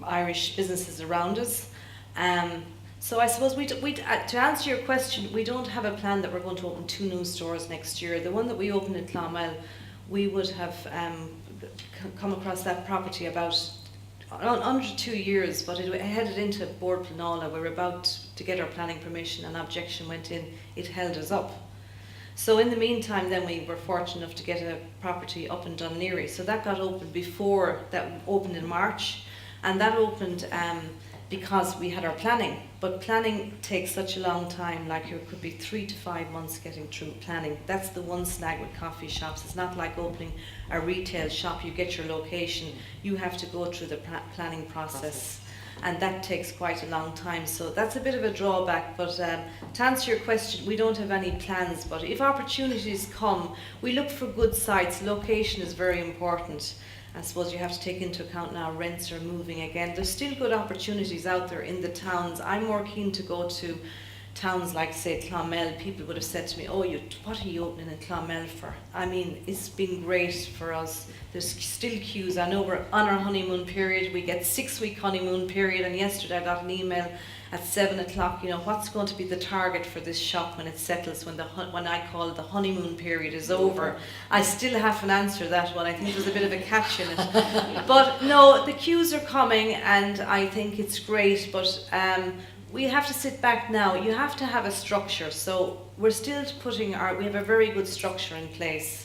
Irish businesses around us. So I suppose to answer your question, we don't have a plan that we're going to open 2 new stores next year. The one that we opened in Clonmel, we would have come across that property about under 2 years, but it headed into Board Planola. We were about to get our planning permission, and objection went in. It held us up. So in the meantime, then we were fortunate enough to get a property up in Dún Laoghaire. So that got opened before, that opened in March, and that opened because we had our planning. But planning takes such a long time, like it could be 3 to 5 months getting through planning. That's the one snag with coffee shops. It's not like opening a retail shop. You get your location, you have to go through the planning process, and that takes quite a long time. So that's a bit of a drawback, but to answer your question, we don't have any plans, but if opportunities come, we look for good sites. Location is very important. I suppose you have to take into account now rents are moving again. There's still good opportunities out there in the towns. I'm more keen to go to towns like, say, Clonmel. People would have said to me, oh, what are you opening in Clonmel for? I mean, it's been great for us. There's still queues. I know we're on our honeymoon period. We get 6-week honeymoon period, and yesterday I got an email at 7 o'clock, you know, what's going to be the target for this shop when it settles, when I call the honeymoon period is over. I still haven't answered that one. I think there's a bit of a catch in it. But no, the queues are coming, and I think it's great, but we have to sit back now. You have to have a structure. So we're still we have a very good structure in place.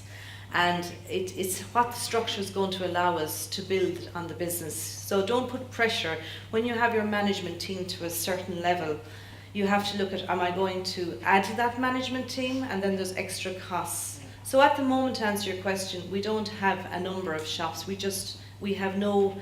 And it's what the structure is going to allow us to build on the business. So don't put pressure. When you have your management team to a certain level, you have to look at, am I going to add to that management team? And then there's extra costs. So at the moment, to answer your question, we don't have a number of shops. We have no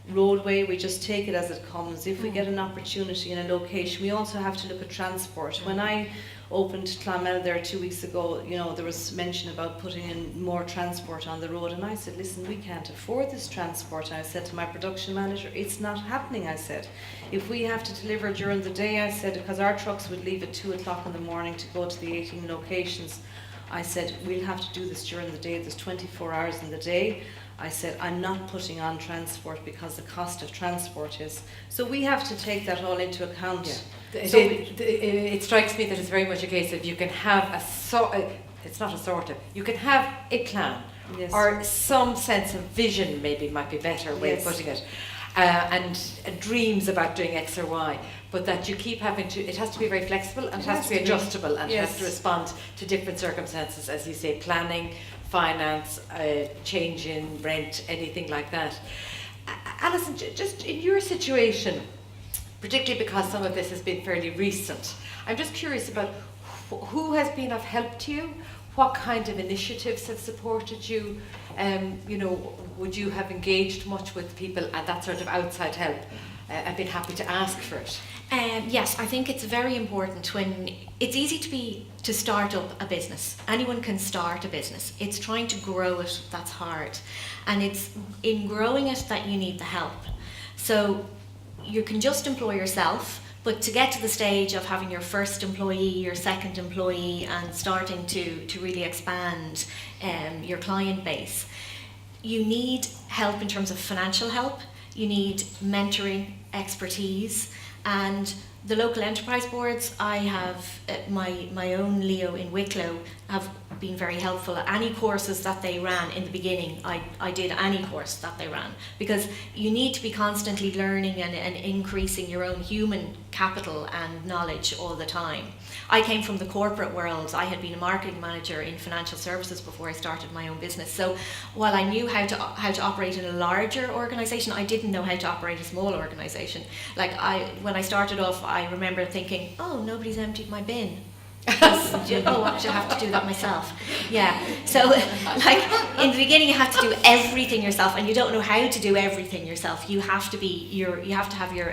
roadway, we just take it as it comes. If we get an opportunity in a location, we also have to look at transport. When I opened Clonmel there 2 weeks ago, you know, there was mention about putting in more transport on the road, and I said, listen, we can't afford this transport. And I said to my production manager, it's not happening. I said, if we have to deliver during the day, I said, because our trucks would leave at 2 o'clock in the morning to go to the 18 locations, I said, we'll have to do this during the day. There's 24 hours in the day. I said, I'm not putting on transport because the cost of transport is. So we have to take that all into account. Yeah. So it strikes me that it's very much a case of you can have it's not a sort of, you can have a plan, yes, or some sense of vision, maybe might be a better way yes, of putting it, and dreams about doing X or Y, but that you keep having to, it has to be very flexible, and it has to be adjustable, and yes, it has to respond to different circumstances, as you say, planning, finance, change in rent, anything like that. Alison, just in your situation, particularly because some of this has been fairly recent, I'm just curious about who has been of help to you, what kind of initiatives have supported you? You know, would you have engaged much with people and that sort of outside help? I've been happy to ask for it. Yes, I think it's very important when it's easy to start up a business. Anyone can start a business. It's trying to grow it that's hard, and it's in growing it that you need the help. So you can just employ yourself, but to get to the stage of having your first employee, your second employee, and starting to really expand your client base, you need help in terms of financial help. You need mentoring, expertise, and the local enterprise boards. I have my own Leo in Wicklow have been very helpful. Any courses that they ran in the beginning, I did any course that they ran, because you need to be constantly learning and increasing your own human capital and knowledge all the time. I came from the corporate world. I had been a marketing manager in financial services before I started my own business. So while I knew how to operate in a larger organisation, I didn't know how to operate a small organisation. Like when I started off, I remember thinking, oh, nobody's emptied my bin. Oh, I should have to do that myself. Yeah. So, like in the beginning, you have to do everything yourself, and you don't know how to do everything yourself. You have to have your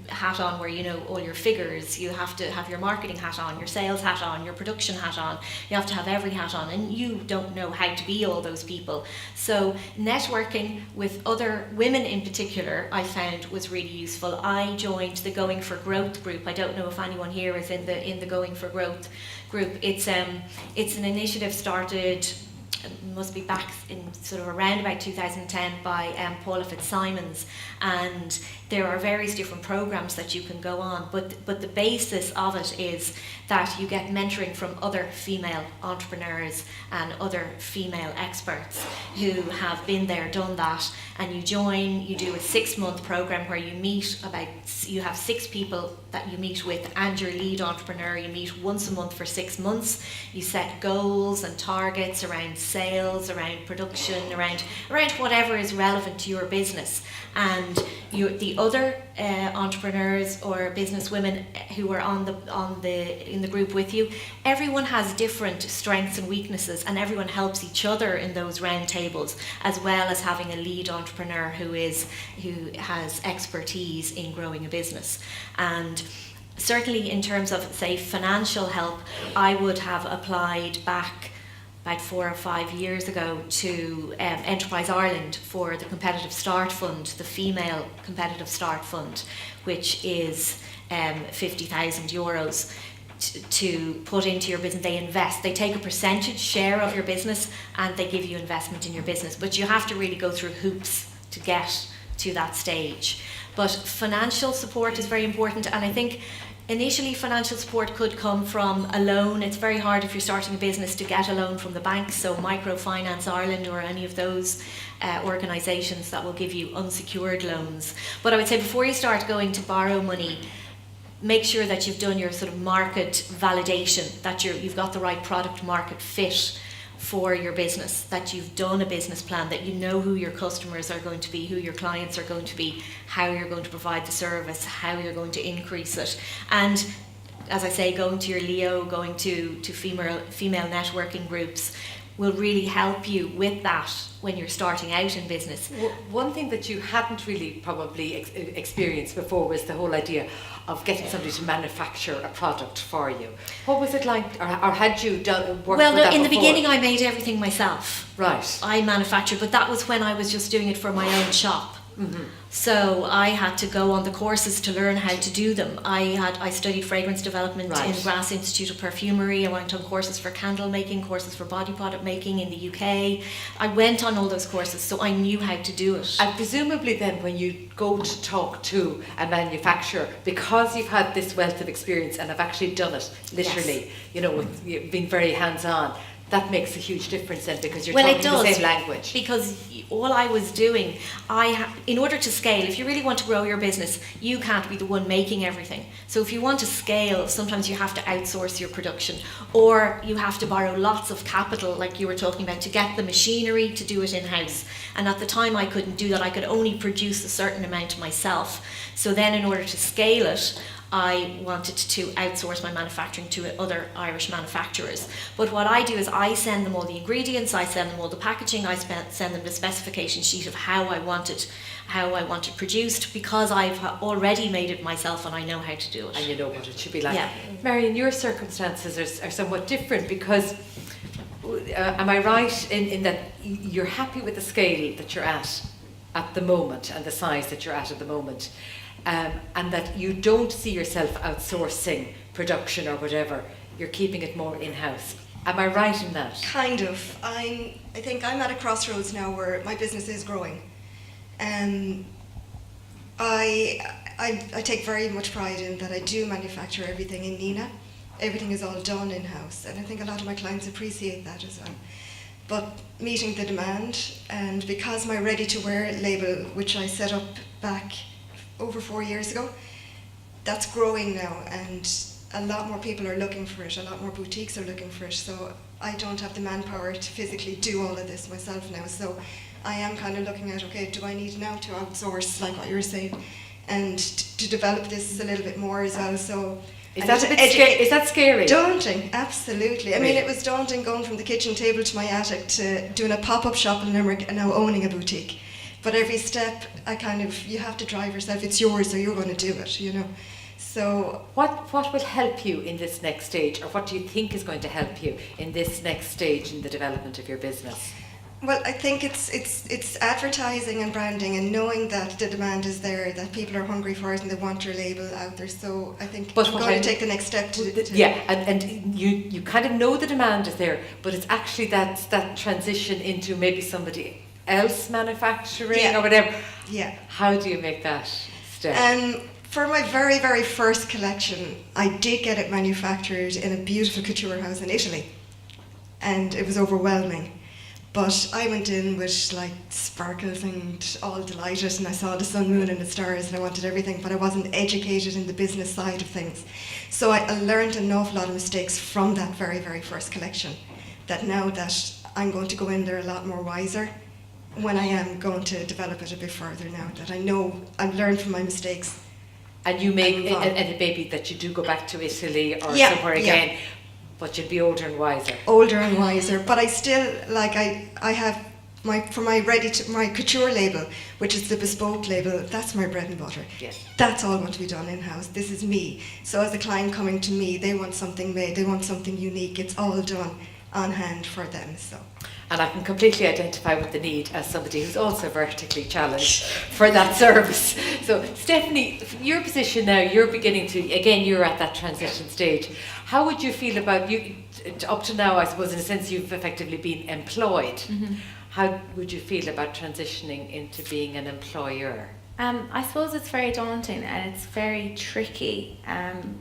hat on, where you know all your figures. You have to have your marketing hat on, your sales hat on, your production hat on. You have to have every hat on, and you don't know how to be all those people. So, networking with other women in particular, I found was really useful. I joined the Going for Growth group. I don't know if anyone here is in the Going for Growth group. It's an initiative started, must be back in sort of around about 2010 by Paula Fitzsimons, and there are various different programs that you can go on, but the basis of it is that you get mentoring from other female entrepreneurs and other female experts who have been there, done that, and you do a 6-month program where you have 6 people that you meet with, and your lead entrepreneur. You meet once a month for 6 months. You set goals and targets around sales, around production, around whatever is relevant to your business. And the other entrepreneurs or business women who are in the group with you, everyone has different strengths and weaknesses, and everyone helps each other in those round tables, as well as having a lead entrepreneur who has expertise in growing a business. And certainly in terms of, say, financial help, I would have applied back about 4 or 5 years ago to Enterprise Ireland for the Competitive Start Fund, the Female Competitive Start Fund, which is €50,000 to put into your business. They invest, they take a percentage share of your business, and they give you investment in your business. But you have to really go through hoops to get to that stage. But financial support is very important, and I think initially financial support could come from a loan. It's very hard if you're starting a business to get a loan from the banks, so Microfinance Ireland or any of those organisations that will give you unsecured loans. But I would say before you start going to borrow money, make sure that you've done your sort of market validation, that you've got the right product market fit for your business, that you've done a business plan, that you know who your customers are going to be, who your clients are going to be, how you're going to provide the service, how you're going to increase it. And as I say, going to your Leo, going to female networking groups will really help you with that when you're starting out in business. One thing that you hadn't really probably experienced before was the whole idea of getting somebody to manufacture a product for you. What was it like, or had you worked with that before? In the beginning I made everything myself. Right. I manufactured, but that was when I was just doing it for my own shop. Mm-hmm. So I had to go on the courses to learn how to do them. I studied fragrance development in Grass Institute of Perfumery. I went on courses for candle making, courses for body product making in the UK. I went on all those courses, so I knew how to do it. And presumably then when you go to talk to a manufacturer, because you've had this wealth of experience and have actually done it literally, you've been very hands-on, that makes a huge difference then, because you're talking the same language. Because all I was doing, in order to scale, if you really want to grow your business, you can't be the one making everything. So if you want to scale, sometimes you have to outsource your production, or you have to borrow lots of capital, like you were talking about, to get the machinery to do it in-house. And at the time I couldn't do that. I could only produce a certain amount myself. So then in order to scale it, I wanted to outsource my manufacturing to other Irish manufacturers. But what I do is I send them all the ingredients, I send them all the packaging, I send them the specification sheet of how I want it produced, because I've already made it myself and I know how to do it. And you know what it should be like. Yeah. Marion, your circumstances are somewhat different because, am I right in that you're happy with the scale that you're at the moment and the size that you're at the moment, and that you don't see yourself outsourcing production or whatever, you're keeping it more in-house. Am I right in that? Kind of. I think I'm at a crossroads now where my business is growing. I take very much pride in that I do manufacture everything in Nina. Everything is all done in-house, and I think a lot of my clients appreciate that as well. But meeting the demand, and because my ready-to-wear label, which I set up back over 4 years ago, that's growing now, and a lot more people are looking for it, a lot more boutiques are looking for it, so I don't have the manpower to physically do all of this myself now. So I am kind of looking at, okay, do I need now to outsource, like what you were saying, and to develop this a little bit more as well. So is that scary? Daunting, absolutely. I mean, it was daunting going from the kitchen table to my attic to doing a pop-up shop in Limerick and now owning a boutique. But every step, you have to drive yourself. It's yours, so you're going to do it, you know. So what will help you in this next stage, or what do you think is going to help you in this next stage in the development of your business? Well, I think it's advertising and branding and knowing that the demand is there, that people are hungry for it and they want your label out there. So I think I'm going to take the next step to yeah, and you kind of know the demand is there, but it's actually that transition into maybe somebody else manufacturing or whatever. Yeah. How do you make that step? For my very, very first collection, I did get it manufactured in a beautiful couture house in Italy, and it was overwhelming. But I went in with like sparkles and all delighted, and I saw the sun, moon and the stars, and I wanted everything, but I wasn't educated in the business side of things. So I learned an awful lot of mistakes from that very, very first collection, that now that I'm going to go in there a lot more wiser when I am going to develop it a bit further now, that I know I've learned from my mistakes. And you make, and maybe that you do go back to Italy or somewhere again, but you'll be older and wiser. Older and wiser, but I still, like, I have my couture label, which is the bespoke label, that's my bread and butter. Yes. That's all going to be done in-house. This is me. So as a client coming to me, they want something made, they want something unique. It's all done on hand for them, so. And I can completely identify with the need as somebody who's also vertically challenged for that service. So Stephanie, your position now, you're beginning to, again, you're at that transition stage. How would you feel about, you up to now, I suppose in a sense you've effectively been employed. Mm-hmm. How would you feel about transitioning into being an employer? I suppose it's very daunting and it's very tricky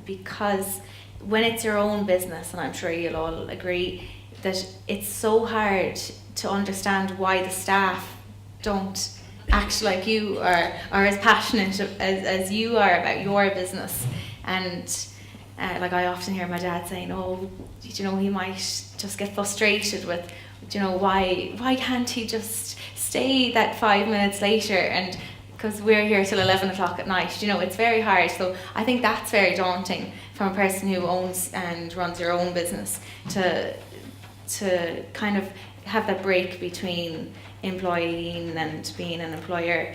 because when it's your own business, and I'm sure you'll all agree, that it's so hard to understand why the staff don't act like you are as passionate as you are about your business. And like I often hear my dad saying, oh, you know, he might just get frustrated with, you know, why can't he just stay that 5 minutes later, and because we're here till 11 o'clock at night, you know, it's very hard. So I think that's very daunting from a person who owns and runs your own business to kind of have that break between employing and being an employer.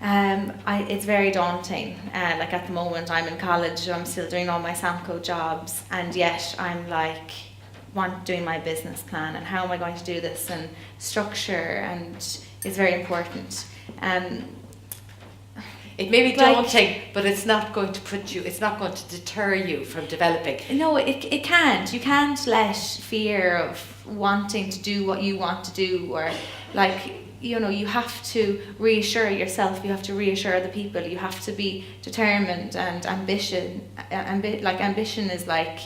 It's very daunting. Like at the moment I'm in college, I'm still doing all my SAMCO jobs, and yet I'm like doing my business plan and how am I going to do this, and structure, and it's very important. It may be daunting, but it's not going to deter you from developing. No, it can't. You can't let fear of wanting to do what you want to do, or like, you know, you have to reassure yourself, you have to reassure the people, you have to be determined, and ambition is like,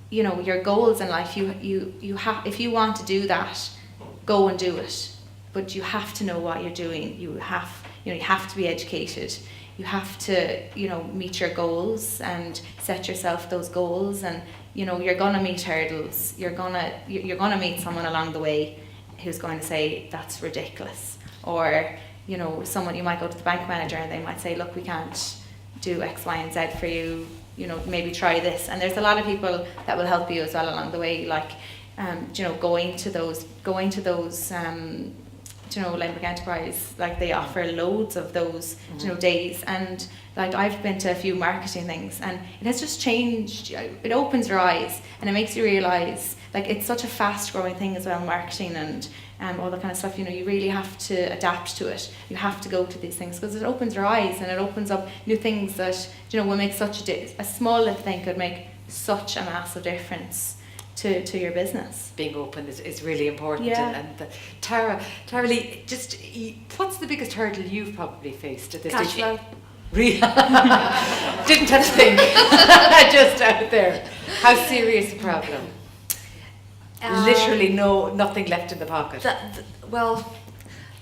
you know, your goals in life. You have, if you want to do that, go and do it, but you have to know what you're doing. You have to be educated. You have to, you know, meet your goals and set yourself those goals. And, you know, you're gonna meet hurdles. You're gonna meet someone along the way who's going to say that's ridiculous. Or, you know, you might go to the bank manager and they might say, look, we can't do X, Y, and Z for you. You know, maybe try this. And there's a lot of people that will help you as well along the way, like, you know, going to those, you know, Limerick Enterprise, like they offer loads of those, you know, days. And like I've been to a few marketing things, and it has just changed. It opens your eyes, and it makes you realise, like, it's such a fast growing thing as well, marketing and all that kind of stuff. You know, you really have to adapt to it. You have to go to these things because it opens your eyes, and it opens up new things that, you know, will make such a small little thing could make such a massive difference to your business. Being open is really important. Yeah. And Tara Lee, just what's the biggest hurdle you've probably faced at this Cash stage? flow. Really? Didn't have to think. Just out there. How serious a problem? Literally nothing left in the pocket. Well,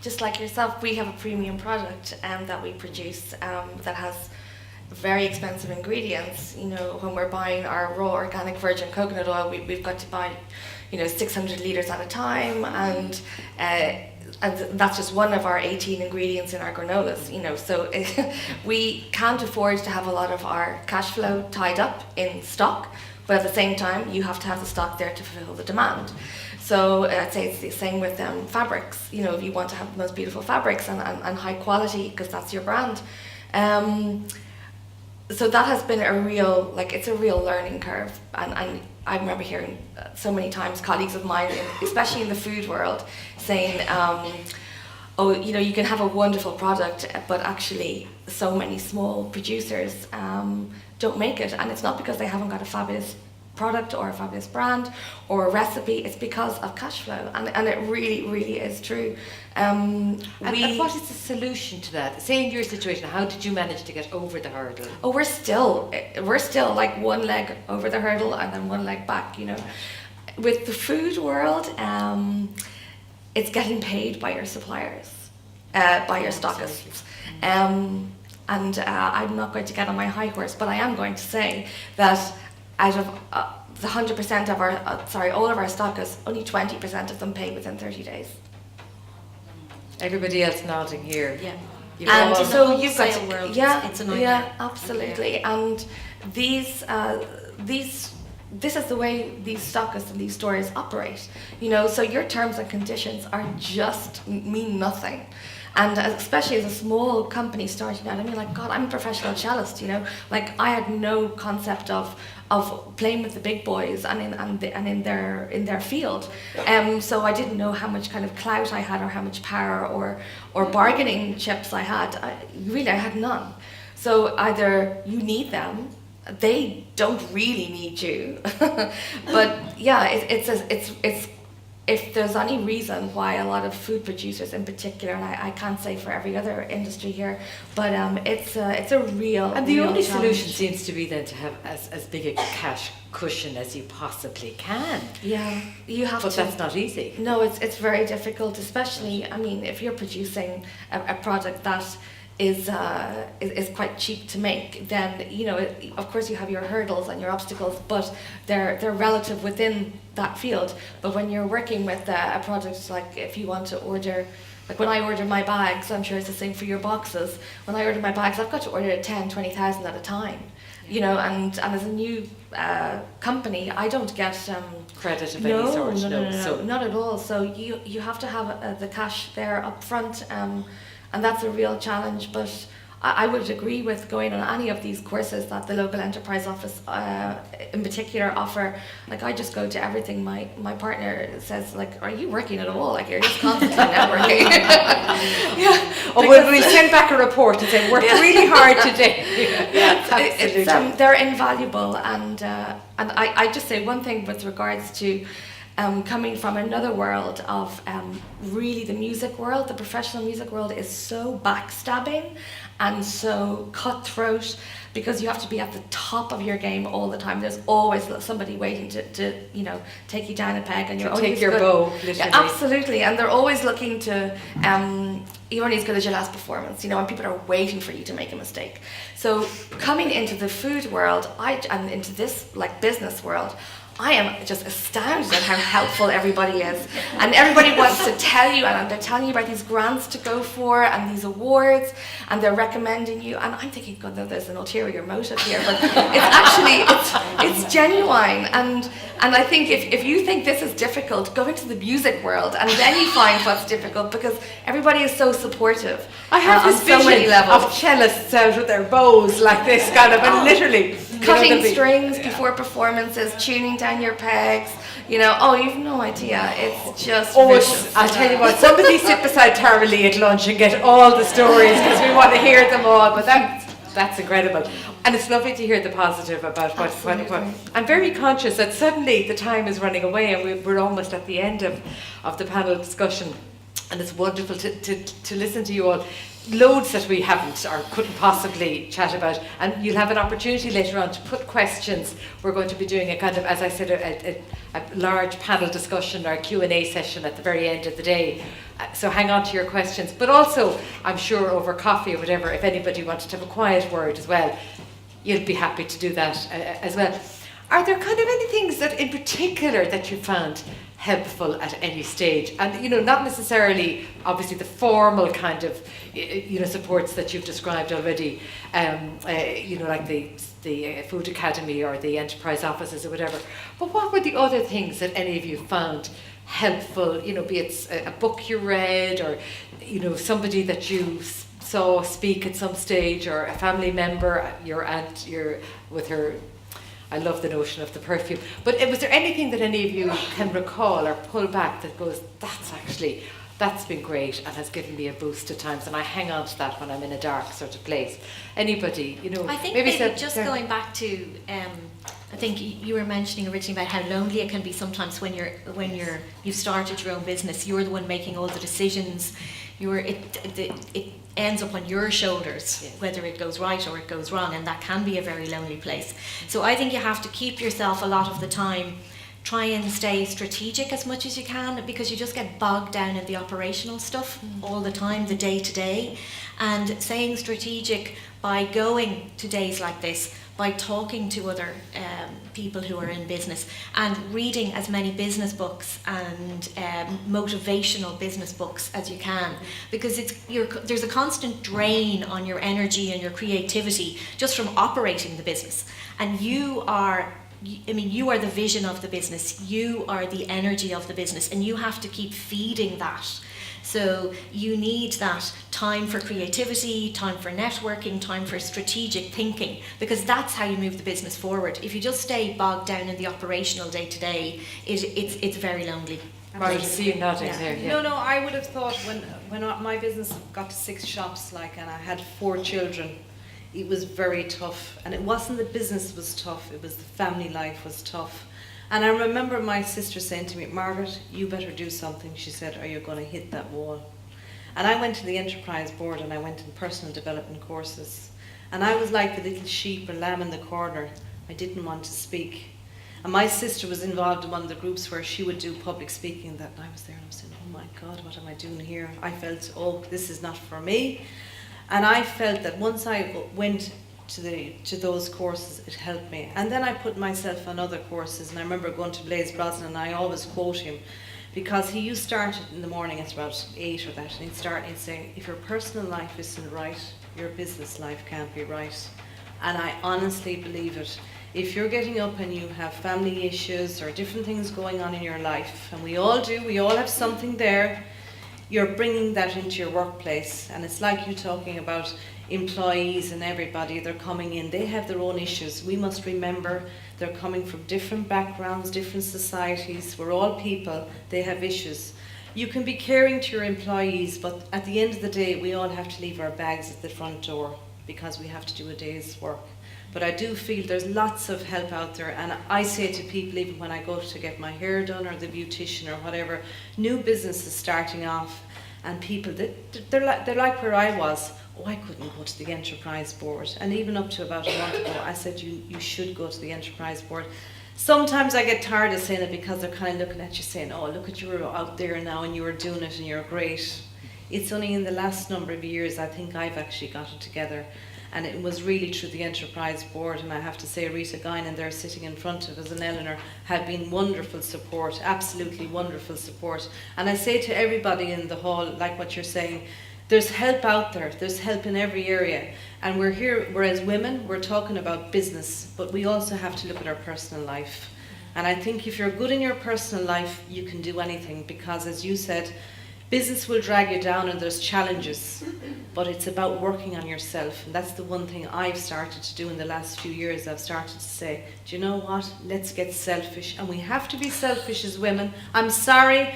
just like yourself, we have a premium product that we produce that has very expensive ingredients. You know, when we're buying our raw organic virgin coconut oil, we've got to buy, you know, 600 litres at a time, and that's just one of our 18 ingredients in our granolas, you know, so we can't afford to have a lot of our cash flow tied up in stock, but at the same time, you have to have the stock there to fulfill the demand. So I'd say it's the same with fabrics. You know, if you want to have the most beautiful fabrics and high quality, because that's your brand. So that has been it's a real learning curve. And I remember hearing so many times colleagues of mine, especially in the food world, saying, oh, you know, you can have a wonderful product, but actually so many small producers don't make it. And it's not because they haven't got a fabulous product or a fabulous brand or a recipe, it's because of cash flow. And it really, really is true. And what is the solution to that? Say in your situation, how did you manage to get over the hurdle? Oh, we're still like one leg over the hurdle and then one leg back, you know. With the food world, it's getting paid by your suppliers, by your stockists. And I'm not going to get on my high horse, but I am going to say that out of the 100% of our, all of our stockists, only 20% of them pay within 30 days. Everybody else nodding here. Yeah. And so you've got to, world, yeah, it's a nightmare. yeah, absolutely. And this is the way these stockists and these stores operate. You know, so your terms and conditions are just mean nothing. And especially as a small company starting out, I mean, like, God, I'm a professional cellist, you know, like I had no concept of playing with the big boys and in their field. So I didn't know how much kind of clout I had or how much power or bargaining chips I had. I had none. So either you need them, they don't really need you. But yeah, it's if there's any reason why a lot of food producers in particular, and I can't say for every other industry here, but it's a real And the real only challenge. solution seems to be then to have as big a cash cushion as you possibly can. Yeah, you have But to. that's not easy. No, it's very difficult, especially, I mean, if you're producing a product that is quite cheap to make, then, you know, of course you have your hurdles and your obstacles, but they're relative within that field. But when you're working with a product, like if you want to order, like when I order my bags, I'm sure it's the same for your boxes, when I order my bags, I've got to order 10, 20,000 at a time. You know, and as a new company, I don't get Credit of any sort. No, not at all. So you have to have the cash there up front, and that's a real challenge. But I would agree with going on any of these courses that the local enterprise office in particular offer. Like, I just go to everything. My partner says, like, are you working at all? Like, you're just constantly networking. Yeah. Oh, we'll send back a report and say, worked really hard today. Yeah, absolutely. they're invaluable. And I just say one thing with regards to coming from another world of really the music world, the professional music world is so backstabbing and so cutthroat, because you have to be at the top of your game all the time. There's always somebody waiting to you know, take you down a peg, and you're only take as your good. bow, literally. Yeah, absolutely, and they're always looking to you're only as good as your last performance, you know, and people are waiting for you to make a mistake. So coming into the food world, and into this like business world, I am just astounded at how helpful everybody is. And everybody wants to tell you, and they're telling you about these grants to go for and these awards, and they're recommending you. And I'm thinking, God, no, there's an ulterior motive here. But it's actually, it's genuine. And I think if you think this is difficult, go into the music world, and then you find what's difficult, because everybody is so supportive. I have this on so many vision levels. of cellists out with their bows like this kind of, and literally Cutting strings before performances, tuning down your pegs, you know, oh, you've no idea. It's just vicious. I'll tell you what, somebody sit beside Tara Lee at lunch and get all the stories, because we want to hear them all, but that's incredible. And it's lovely to hear the positive about what I'm very conscious that suddenly the time is running away, and we're almost at the end of the panel discussion, and it's wonderful to listen to you all. Loads that we haven't or couldn't possibly chat about, and you'll have an opportunity later on to put questions. We're going to be doing a kind of, as I said, a large panel discussion or Q&A session at the very end of the day. So hang on to your questions, but also I'm sure over coffee or whatever, if anybody wanted to have a quiet word as well, you'll be happy to do that as well. Are there kind of any things that in particular that you found helpful at any stage? And, you know, not necessarily obviously the formal kind of, you know, supports that you've described already, you know, like the Food Academy or the enterprise offices or whatever. But what were the other things that any of you found helpful? You know, be it a book you read, or, you know, somebody that you saw speak at some stage, or a family member, your aunt, with her. I love the notion of the perfume. But was there anything that any of you can recall or pull back that goes, that's been great and has given me a boost at times, and I hang on to that when I'm in a dark sort of place? Anybody, you know? I think maybe going back to, I think you were mentioning originally about how lonely it can be sometimes when you've started your own business. You're the one making all the decisions. It ends up on your shoulders, yes, whether it goes right or it goes wrong, and that can be a very lonely place. So I think you have to keep yourself a lot of the time, try and stay strategic as much as you can, because you just get bogged down in the operational stuff all the time, the day to day. And staying strategic by going to days like this, by talking to other people who are in business, and reading as many business books and motivational business books as you can, because there's a constant drain on your energy and your creativity just from operating the business. And you are the vision of the business, you are the energy of the business, and you have to keep feeding that. So you need that time for creativity, time for networking, time for strategic thinking, because that's how you move the business forward. If you just stay bogged down in the operational day to day, it's very lonely. Right, I see you nodding there. Yeah. No, I would have thought when my business got to 6 shops, and I had 4 children, it was very tough. And it wasn't the business was tough, it was the family life was tough. And I remember my sister saying to me, Margaret, you better do something, she said, or you're going to hit that wall. And I went to the enterprise board, and I went in personal development courses. And I was like the little sheep or lamb in the corner. I didn't want to speak. And my sister was involved in one of the groups where she would do public speaking. That I was there and I was saying, oh my God, what am I doing here? I felt, oh, this is not for me. And I felt that once I went to those courses, it helped me. And then I put myself on other courses, and I remember going to Blaise Brosnan, and I always quote him, because he used to start in the morning at about 8 or that, and he'd start and he'd say, if your personal life isn't right, your business life can't be right. And I honestly believe it. If you're getting up and you have family issues or different things going on in your life, and we all do, we all have something there, you're bringing that into your workplace. And it's like you talking about employees and everybody, they're coming in, they have their own issues. We must remember they're coming from different backgrounds, different societies. We're all people, they have issues. You can be caring to your employees, but at the end of the day, we all have to leave our bags at the front door because we have to do a day's work. But I do feel there's lots of help out there, and I say to people, even when I go to get my hair done or the beautician or whatever, new businesses starting off, and people, they're like where I was. Oh, I couldn't go to the enterprise board. And even up to about a month ago, I said, you should go to the enterprise board. Sometimes I get tired of saying it because they're kind of looking at you saying, oh, look at you out there now and you were doing it and you're great. It's only in the last number of years I think I've actually got it together. And it was really through the enterprise board, and I have to say Rita Guinan there sitting in front of us and Eleanor have been wonderful support, absolutely wonderful support. And I say to everybody in the hall, like what you're saying, there's help out there, there's help in every area. And we're here, whereas women, we're talking about business, but we also have to look at our personal life. And I think if you're good in your personal life, you can do anything, because as you said, business will drag you down and there's challenges, but it's about working on yourself. And that's the one thing I've started to do in the last few years. I've started to say, do you know what, let's get selfish. And we have to be selfish as women. I'm sorry,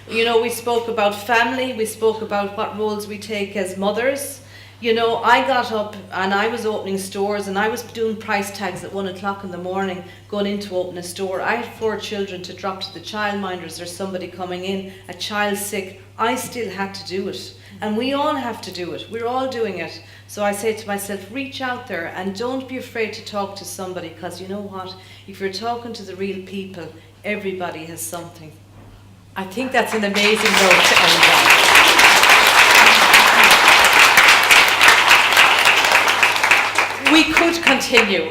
you know, we spoke about family, we spoke about what roles we take as mothers. You know, I got up and I was opening stores and I was doing price tags at 1 o'clock in the morning going in to open a store. I had 4 children to drop to the childminders. There's somebody coming in, a child sick. I still had to do it. And we all have to do it. We're all doing it. So I say to myself, reach out there and don't be afraid to talk to somebody, because you know what? If you're talking to the real people, everybody has something. I think that's an amazing note to end on. We could continue,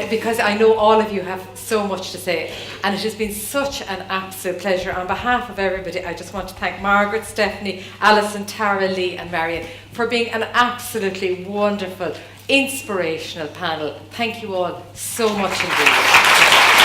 because I know all of you have so much to say, and it has been such an absolute pleasure. On behalf of everybody, I just want to thank Margaret, Stephanie, Alison, Tara, Lee and Marion for being an absolutely wonderful, inspirational panel. Thank you all so much indeed.